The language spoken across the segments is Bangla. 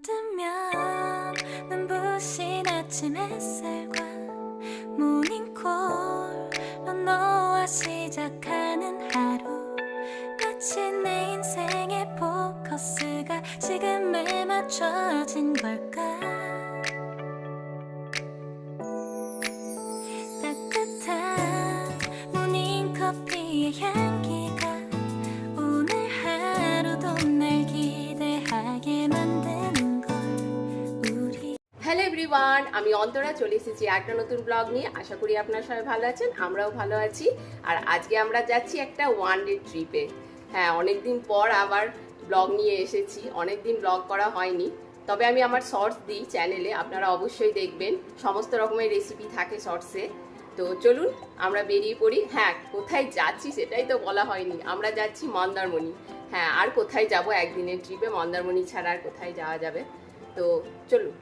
뜨면 눈부신 아침 햇살과 모닝콜로 너와 시작하는 하루 마치 내 인생의 포커스가 지금에 맞춰진 걸까 따뜻한 모닝커피의 향기가 오늘 하루도 날 기대하게 만드는 걸 우리 হ্যালো এভরিওয়ান, আমি অন্তরা চলে এসেছি একটা নতুন ব্লগ নিয়ে। আশা করি আপনারা সবাই ভালো আছেন, আমরাও ভালো আছি। আর আজকে আমরা যাচ্ছি একটা ওয়ান ডে ট্রিপে। হ্যাঁ, অনেকদিন পর আবার ব্লগ নিয়ে এসেছি, অনেকদিন ব্লগ করা হয়নি। তবে আমি আমার শর্টস দিই চ্যানেলে, আপনারা অবশ্যই দেখবেন, সমস্ত রকমের রেসিপি থাকে শর্টসে। তো চলুন আমরা বেরিয়ে পড়ি। হ্যাঁ, কোথায় যাচ্ছি সেটাই তো বলা হয়নি, আমরা যাচ্ছি মন্দারমণি। হ্যাঁ, আর কোথায় যাব একদিনের ট্রিপে, মন্দারমণি ছাড়া আর কোথায় যাওয়া যাবে। তো চলুন।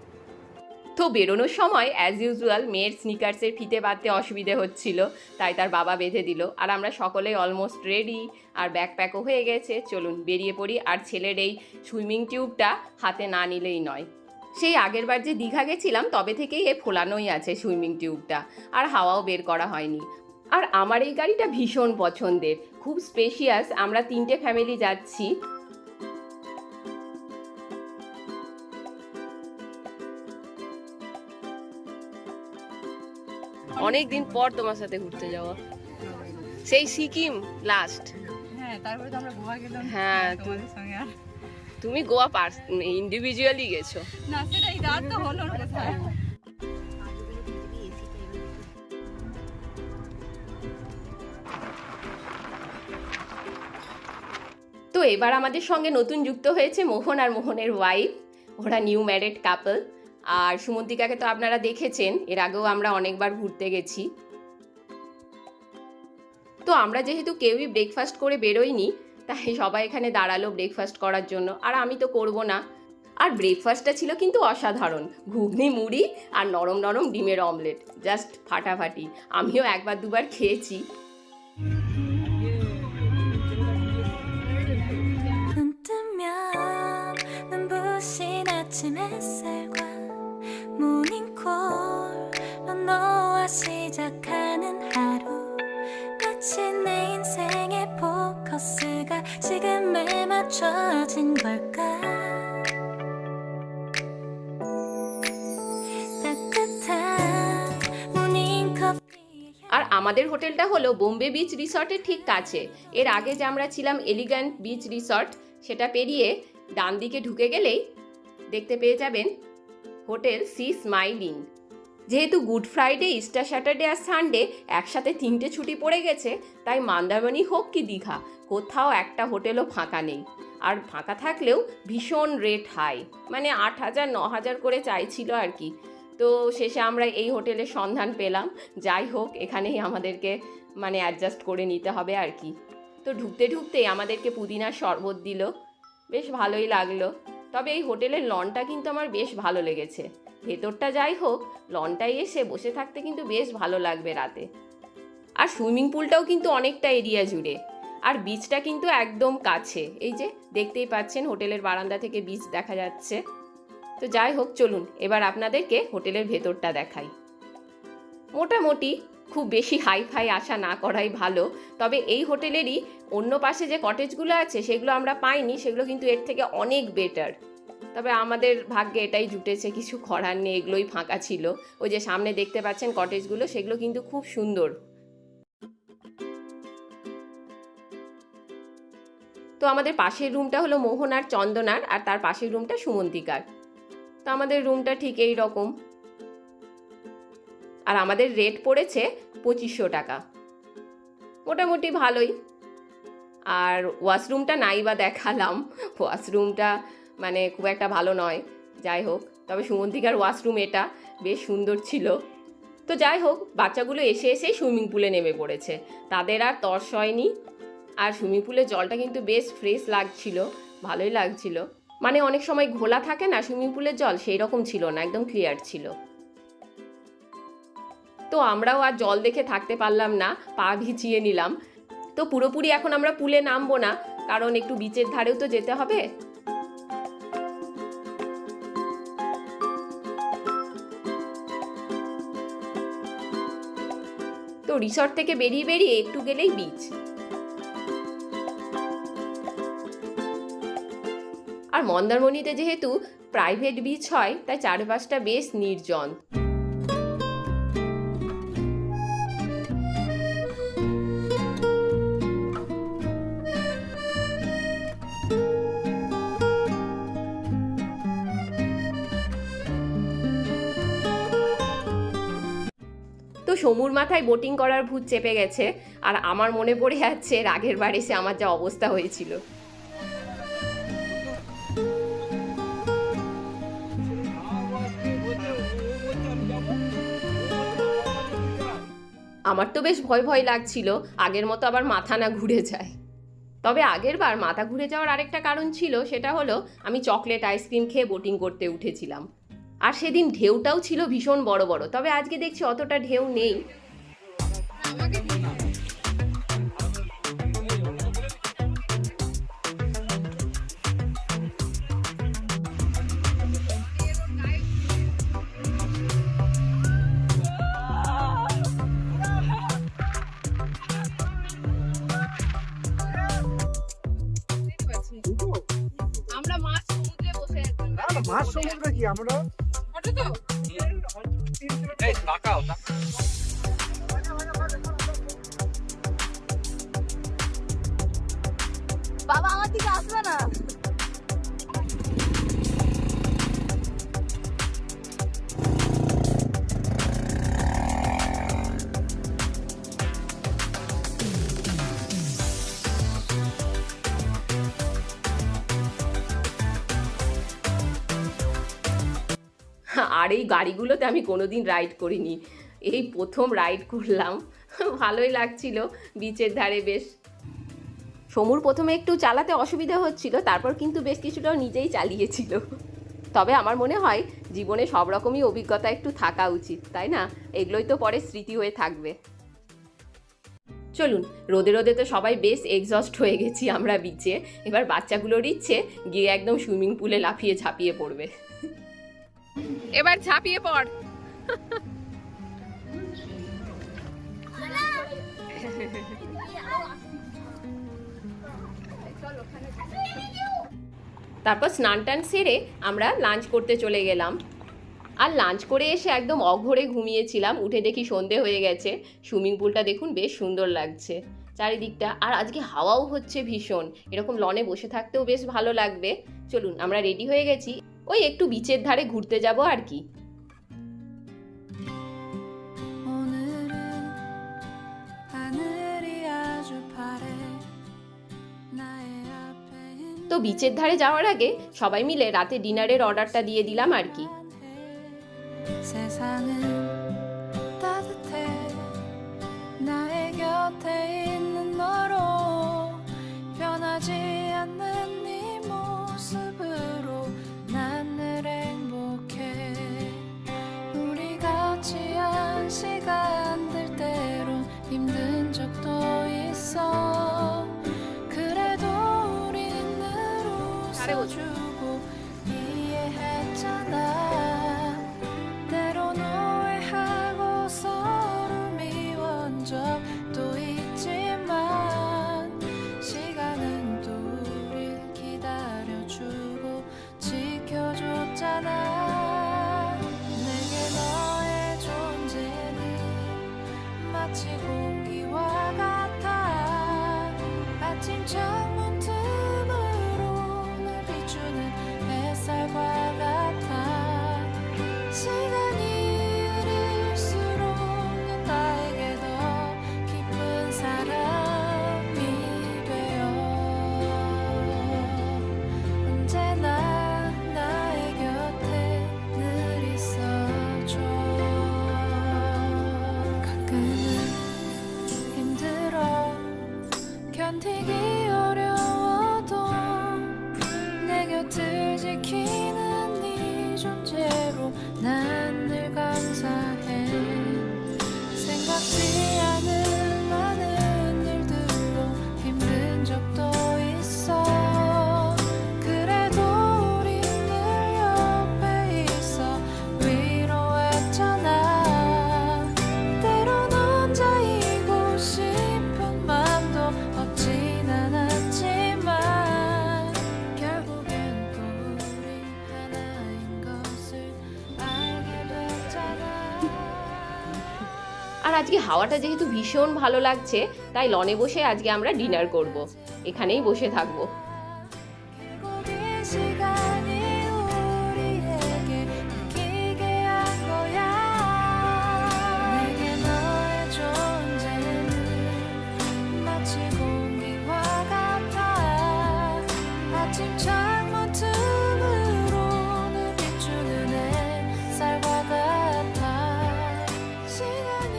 তো বেরোনোর সময় অ্যাজ ইউজুয়াল মেয়ের স্নিকার্সের ফিতে বাঁধতে অসুবিধে হচ্ছিল, তাই তার বাবা বেঁধে দিল। আর আমরা সকলেই অলমোস্ট রেডি, আর ব্যাকপ্যাকও হয়ে গেছে। চলুন বেরিয়ে পড়ি। আর ছেলের এই সুইমিং টিউবটা হাতে না নিলেই নয়। সেই আগের বার যে দীঘা গেছিলাম তবে থেকেই এ ফোলানোই আছে সুইমিং টিউবটা, আর হাওয়াও বের করা হয়নি। আর আমার এই গাড়িটা ভীষণ পছন্দের, খুব স্পেশিয়াস। আমরা 3টে ফ্যামিলি যাচ্ছি। অনেক দিন পর তোমার সাথে ঘুরতে যাওয়া, সেই সিকিম লাস্ট। হ্যাঁ, তারপরে তো আমরা গোয়া গেলাম। হ্যাঁ, তোমাদের সঙ্গে। আর তুমি গোয়া ইন্ডিভিজুয়ালি গেছো না, সেটাই রাত তো হলো না কোথায়। তো এবার আমাদের সঙ্গে নতুন যুক্ত হয়েছে মোহন আর মোহনের ওয়াইফ। ওরা নিউ ম্যারিড কাপল। আর সুমন্তিকাকে তো আপনারা দেখেছেন, এর আগেও আমরা অনেকবার ঘুরতে গেছি। তো আমরা যেহেতু কেউই ব্রেকফাস্ট করে বেরোইনি, তাই সবাই এখানে দাঁড়ালো ব্রেকফাস্ট করার জন্য। আর আমি তো করব না। আর ব্রেকফাস্টটা ছিল কিন্তু অসাধারণ, ঘুগনি মুড়ি আর নরম নরম ডিমের অমলেট, জাস্ট ফাটাফাটি। আমিও একবার দুবার খেয়েছি। 눈 뜨면 눈부신 아침 햇살과 모닝콜로 너와 시작하는 하루 마치 내 인생의 포커스가 지금에 맞춰진 걸까 따뜻한 모닝커피의 আর আমাদের হোটেলটা হলো বোম্বে বিচ রিসর্টের ঠিক কাছে। এর আগে যে আমরা ছিলাম এলিগ্যান্ট বিচ রিসর্ট, সেটা পেরিয়ে ডান দিকে ঢুকে গেলেই দেখতে পেয়ে যাবেন হোটেল সি স্মাইলিং। যেহেতু গুড ফ্রাইডে, ইস্টার স্যাটারডে আর সানডে একসাথে 3টে ছুটি পড়ে গেছে, তাই মন্দারমণি হোক কি দীঘা, কোথাও একটা হোটেলও ফাঁকা নেই। আর ফাঁকা থাকলেও ভীষণ রেট হাই, মানে 8,000 9,000 করে চাইছিল আর কি। তো শেষে আমরা এই হোটেলের সন্ধান পেলাম। যাই হোক, এখানেই আমাদেরকে মানে অ্যাডজাস্ট করে নিতে হবে আর কি। তো ঢুকতে ঢুকতেই আমাদেরকে পুদিনার শরবত দিল, বেশ ভালোই লাগলো। তবে এই হোটেলের লনটা কিন্তু আমার বেশ ভালো লেগেছে। ভেতরটা যাই হোক, লনটায় এসে বসে থাকতে কিন্তু বেশ ভালো লাগবে রাতে। আর সুইমিং পুলটাও কিন্তু অনেকটা এরিয়া জুড়ে। আর বিচটা কিন্তু একদম কাছে, এই যে দেখতেই পাচ্ছেন হোটেলের বারান্দা থেকে বিচ দেখা যাচ্ছে। তো যাই হোক, চলুন এবার আপনাদেরকে হোটেলের ভেতরটা দেখাই। মোটামুটি খুব বেশি হাইফাই আশা না করাই ভালো। তবে এই হোটেলেরই অন্য পাশে যে কটেজগুলো আছে সেগুলো আমরা পাইনি, সেগুলো কিন্তু এর থেকে অনেক বেটার। তবে আমাদের ভাগ্যে এটাই জুটেছে, কিছু করার নেই, এগুলোই ফাঁকা ছিল। ওই যে সামনে দেখতে পাচ্ছেন কটেজগুলো, সেগুলো কিন্তু খুব সুন্দর। তো আমাদের পাশের রুমটা হলো মোহন আর চন্দনার, আর তার পাশের রুমটা সুমন্তিকার। তো আমাদের রুমটা ঠিক এই রকম। আর আমাদের রেট পড়েছে 2500 টাকা, মোটামুটি ভালোই। আর ওয়াশরুমটা নাই বা দেখালাম, ওয়াশরুমটা মানে খুব একটা ভালো নয়। যাই হোক, তবে সুমন্তিকার ওয়াশরুম এটা বেশ সুন্দর ছিল। তো যাই হোক, বাচ্চাগুলো এসে এসেই সুইমিং পুলে নেমে পড়েছে, তাদের আর তর্স হয়নি। আর সুইমিং পুলের জলটা কিন্তু বেশ ফ্রেশ লাগছিল, ভালোই লাগছিল। মানে অনেক সময় ঘোলা থাকে না সুইমিং পুলের জল, সেই রকম ছিল না, একদম ক্লিয়ার ছিল। তো আমরাও আর জল দেখে থাকতে পারলাম না, পা ভিজিয়ে নিলাম। তো পুরোপুরি এখন আমরা পুলে নামবো না, কারণ একটু বিচের ধারেও তো যেতে হবে। রিসর্ট থেকে বেরিয়ে বেরিয়ে একটু গেলেই বিচ। আর মন্দারমণিতে যেহেতু প্রাইভেট বিচ হয় তাই চারপাশটা বেশ নির্জন। তো সমুর মাথায় বোটিং করার ভূত চেপে গেছে, আর আমার মনে পড়ে যাচ্ছে আগের বার এসে আমার যা অবস্থা হয়েছিল। আমার তো বেশ ভয় ভয় লাগছিল আগের মতো আবার মাথা না ঘুরে যায়। তবে আগের বার মাথা ঘুরে যাওয়ার আরেকটা কারণ ছিল, সেটা হলো আমি চকলেট আইসক্রিম খেয়ে বোটিং করতে উঠেছিলাম। আর সেদিন ঢেউটাও ছিল ভীষণ বড় বড়, তবে আজকে দেখছি অতটা ঢেউ নেই। আমরা মাছ সমুদ্রে বসে আছি। মাছ সমুদ্রে কি আমরা ওটা তো এই তাকাও বাবা আমার দিকে আসবে না। আর এই গাড়িগুলোতে আমি কোনোদিন রাইড করিনি, এই প্রথম রাইড করলাম। ভালোই লাগছিল বিচের ধারে বেশ। সমুর প্রথমে একটু চালাতে অসুবিধা হচ্ছিল, তারপর কিন্তু বেশ কিছুটাও নিজেই চালিয়েছিল। তবে আমার মনে হয় জীবনে সব রকমই অভিজ্ঞতা একটু থাকা উচিত, তাই না? এগুলোই তো পরে স্মৃতি হয়ে থাকবে। চলুন, রোদে রোদে তো সবাই বেশ এক্সস্ট হয়ে গেছি আমরা বিচে। এবার বাচ্চাগুলোর ইচ্ছে গিয়ে একদম সুইমিং পুলে লাফিয়ে ঝাঁপিয়ে পড়বে। এবার ঝাঁপিয়ে পড়। তারপর স্নান টান সেরে আমরা লাঞ্চ করতে চলে গেলাম। আর লাঞ্চ করে এসে একদম অঘোরে ঘুমিয়েছিলাম, উঠে দেখি সন্ধে হয়ে গেছে। সুইমিং পুলটা দেখুন বেশ সুন্দর লাগছে চারিদিকটা, আর আজকে হাওয়াও হচ্ছে ভীষণ, এরকম লনে বসে থাকতেও বেশ ভালো লাগবে। চলুন, আমরা রেডি হয়ে গেছি, ওই একটু বিচের ধারে ঘুরতে যাব আর কি। তো বিচের ধারে যাওয়ার আগে সবাই মিলে রাতে ডিনারের অর্ডারটা দিয়ে দিলাম আর কি। 세상은 따뜻해 나의 곁에 있는 너로 변하지 않는 네 모습으로 난 늘 행복해 우리 같이 한 시간들 때론 힘든 적도 있어 그래도 우린 늘 웃어주고 이해했잖아 때론 오해하고 서로 미워한 적도 있지만 시간은 또 우릴 기다려주고 지켜줬잖아 내게 너의 존재는 마치 공기와 같아 아침 창문 틈으로 날 비추는 햇살과 같아 시간이 흐를수록 넌 나에게 더 깊은 사람이 되어 언제나 나의 곁에 늘 있어줘 가끔은 힘들어 견디기 어려워도 내 곁을 지키는 네 존재로 난 늘 감사해 생각지 않은 많은 일들로 힘든 적도 있어 그래도 우린 늘 옆에 있어 위로했잖아 때론 혼자 আর আজকে হাওয়াটা যেহেতু ভীষণ ভালো লাগছে, তাই লনে বসে আজকে আমরা ডিনার করব। এখানেই বসে থাকবো। 길고 긴 시간이 우리에게 느끼게 한 거야. 내게 너의 존재는 마치 공기와 같아. 아침 창문 틈으로 늘 비추는 햇살과 같아. 시간이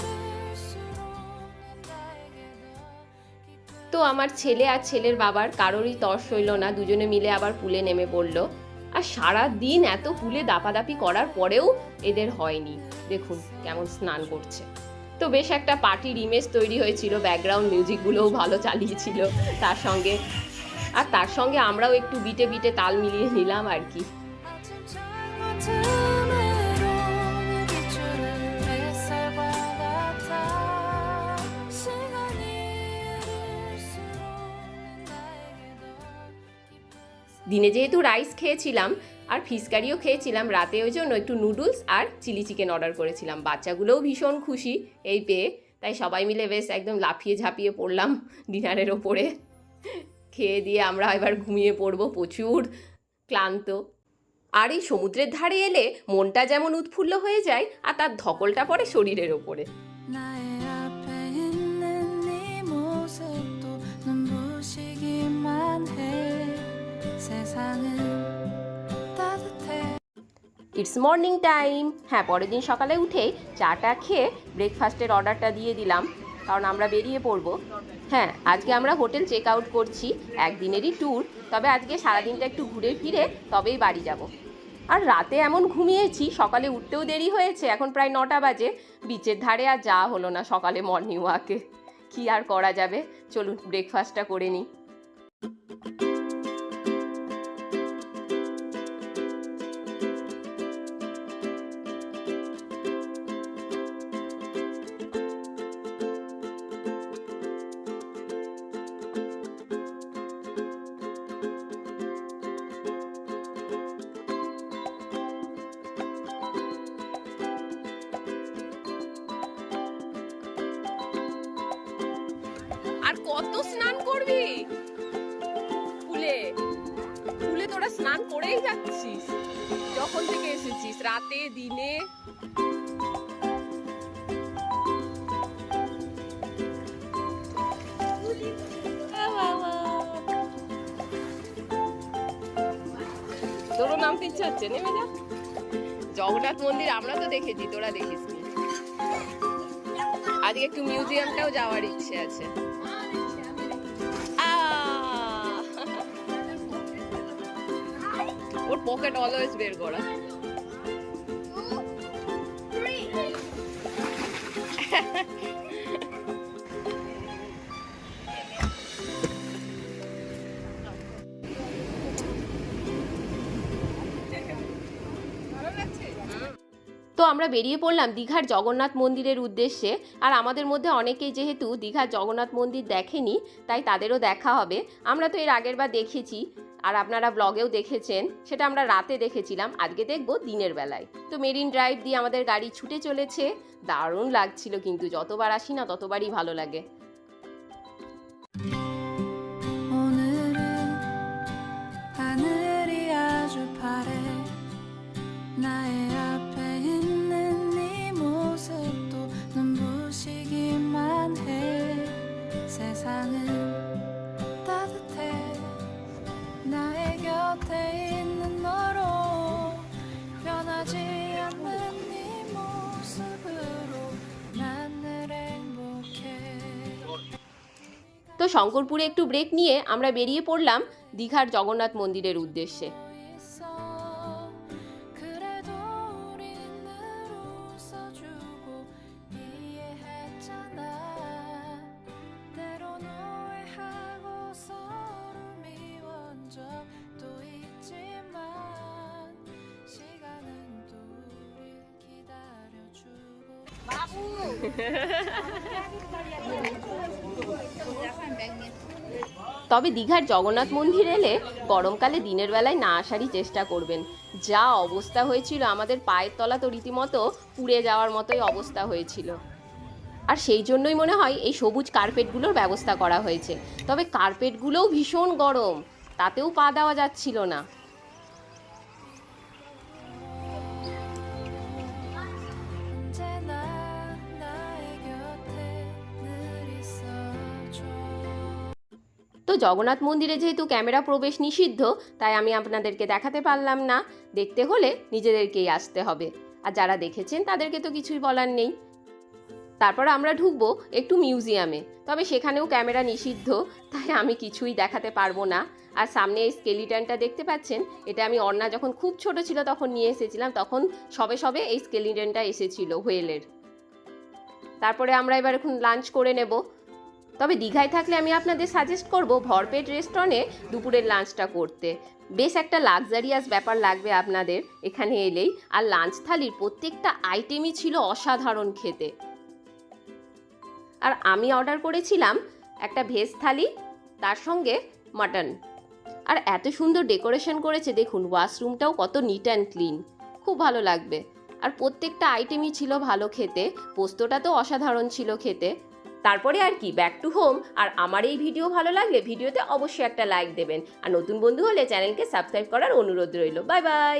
흐를수록 나에게 더 তো আমার ছেলে আর ছেলের বাবার কারোরই তর্স হইল না, দুজনে মিলে আবার পুলে নেমে পড়লো। আর সারা দিন এত পুলে দাপাদাপি করার পরেও এদের হয়নি, দেখুন কেমন স্নান করছে। তো বেশ একটা পার্টির ইমেজ তৈরি হয়েছিল, ব্যাকগ্রাউন্ড মিউজিকগুলোও ভালো চালিয়েছিল তার সঙ্গে আমরাও একটু বিটে বিটে তাল মিলিয়ে নিলাম আর কি। 아침 창문 틈으로 늘 비추는 햇살과 같아. 시간이 흐를수록 나에게 더 깊은 দিনে যেহেতু রাইস খেয়েছিলাম আর ফিশ কারিও খেয়েছিলাম, রাতে ওই জন্য একটু নুডলস আর চিলি চিকেন অর্ডার করেছিলাম। বাচ্চাগুলোও ভীষণ খুশি এই পেয়ে, তাই সবাই মিলে বেশ একদম লাফিয়ে ঝাঁপিয়ে পড়লাম ডিনারের ওপরে। খেয়ে দিয়ে আমরা এবার ঘুমিয়ে পড়বো, প্রচুর ক্লান্ত। আর এই সমুদ্রের ধারে এলে মনটা যেমন উৎফুল্ল হয়ে যায়, আর তার ধকলটা পড়ে শরীরের ওপরে। 나의 앞에 있는 네 모습도 눈부시기만 해. 세상은 따뜻해. It's morning time. হ্যাঁ, পরের দিন সকালে উঠে চাটা খেয়ে ব্রেকফাস্টের অর্ডারটা দিয়ে দিলাম, কারণ আমরা বেরিয়ে পড়বো। হ্যাঁ, আজকে আমরা হোটেল চেক আউট করছি, একদিনেরই ট্যুর। তবে আজকে সারাদিনটা একটু ঘুরে ফিরে তবেই বাড়ি যাব। আর রাতে এমন ঘুমিয়েছি, সকালে উঠতেও দেরি হয়েছে, এখন প্রায় 9টা বাজে। বিচের ধারে আর যাওয়া হলো না সকালে মর্নিং ওয়াকে, কি আর করা যাবে। চলুন ব্রেকফাস্টটা করে নিই। আর কত স্নান করবি পুলে? পুলে তোরা স্নান করেই যাচ্ছিস যখন থেকে এসেছিস, রাতে দিনে। তোরও নামতে ইচ্ছে হচ্ছে, নেমে যা। জগন্নাথ মন্দির আমরা তো দেখেছি, তোরা দেখিস নি। আজকে একটু মিউজিয়ামটাও যাওয়ার ইচ্ছে আছে। ওর পকেট অলওয়েজ বের করা। তো আমরা বেরিয়ে পড়লাম দীঘার জগন্নাথ মন্দিরের উদ্দেশ্যে। আর আমাদের মধ্যে অনেকেই যেহেতু দীঘার জগন্নাথ মন্দির দেখেনি, তাই তাদেরও দেখা হবে। আমরা তো এর আগের বার দেখেছি, আর আপনারা ব্লগেও দেখেছেন, সেটা আমরা রাতে দেখেছিলাম। আজকে দেখবো দিনের বেলায়। তো মেরিন ড্রাইভ দিয়ে আমাদের গাড়ি ছুটে চলেছে, দারুণ লাগছিল। কিন্তু যতবার আসি না ততবারই ভালো লাগে। 오늘은 하늘이 아주 파래. 나의 앞에 있는 네 모습도 눈부시기만 해. 세상은 따뜻해. 나의 곁에 있는 너로 변하지 않는 네 모습으로 난 늘 행복해. তো শঙ্করপুরে একটু ব্রেক নিয়ে আমরা বেরিয়ে পড়লাম দীঘার জগন্নাথ মন্দিরের উদ্দেশ্যে। 있어. 그래도 우린 늘 웃어주고 이해했잖아. 때론 오해하고 서로 미운 적도 있지만 시간은 또 우릴 기다려주고. তবে দীঘার জগন্নাথ মন্দির এলে গরমকালে দিনের বেলায় না আসারই চেষ্টা করবেন। যা অবস্থা হয়েছিল, আমাদের পায়ের তলা তো রীতিমতো পুড়ে যাওয়ার মতোই অবস্থা হয়েছিল। আর সেই জন্যই মনে হয় এই সবুজ কার্পেটগুলোর ব্যবস্থা করা হয়েছে। তবে কার্পেটগুলোও ভীষণ গরম, তাতেও পা দেওয়া যাচ্ছিল না। 언제나 나의 곁에 늘 있어줘. তো জগন্নাথ মন্দিরে যেহেতু ক্যামেরা প্রবেশ নিষিদ্ধ, তাই আমি আপনাদেরকে দেখাতে পারলাম না। দেখতে হলে নিজেদেরকেই আসতে হবে, আর যারা দেখেছেন তাদেরকে তো কিছুই বলার নেই। তারপর আমরা ঢুকবো একটু মিউজিয়ামে, তবে সেখানেও ক্যামেরা নিষিদ্ধ, তাই আমি কিছুই দেখাতে পারবো না। আর সামনে এই স্কেলিটনটা দেখতে পাচ্ছেন, এটা আমি অর্ণা যখন খুব ছোট ছিল তখন নিয়ে এসেছিলাম, তখন সবে সবে এই স্কেলিটনটা এসেছিল হোয়েলের। তারপরে আমরা এবার এখন লাঞ্চ করে নেব। তবে দীঘায় থাকলে আমি আপনাদের সাজেস্ট করব ভরপেট রেস্টুরেন্টে দুপুরের লাঞ্চটা করতে। বেশ একটা লাক্সারিয়াস ব্যাপার লাগবে আপনাদের এখানে এলেই। আর লাঞ্চ থালির প্রত্যেকটা আইটেমই ছিল অসাধারণ খেতে। আর আমি অর্ডার করেছিলাম একটা ভেজ থালি, তার সঙ্গে মাটন। আর এত সুন্দর ডেকোরেশন করেছে দেখুন, ওয়াশরুমটাও কত নিট অ্যান্ড ক্লিন, খুব ভালো লাগবে। আর প্রত্যেকটা আইটেমই ছিল ভালো খেতে, পোস্তটা তো অসাধারণ ছিল খেতে। তারপরে আর কি, ব্যাক টু হোম। আর আমার এই ভিডিও ভালো লাগলে ভিডিওতে অবশ্যই একটা লাইক দেবেন, আর নতুন বন্ধু হলে চ্যানেলকে সাবস্ক্রাইব করার অনুরোধ রইল। Bye bye.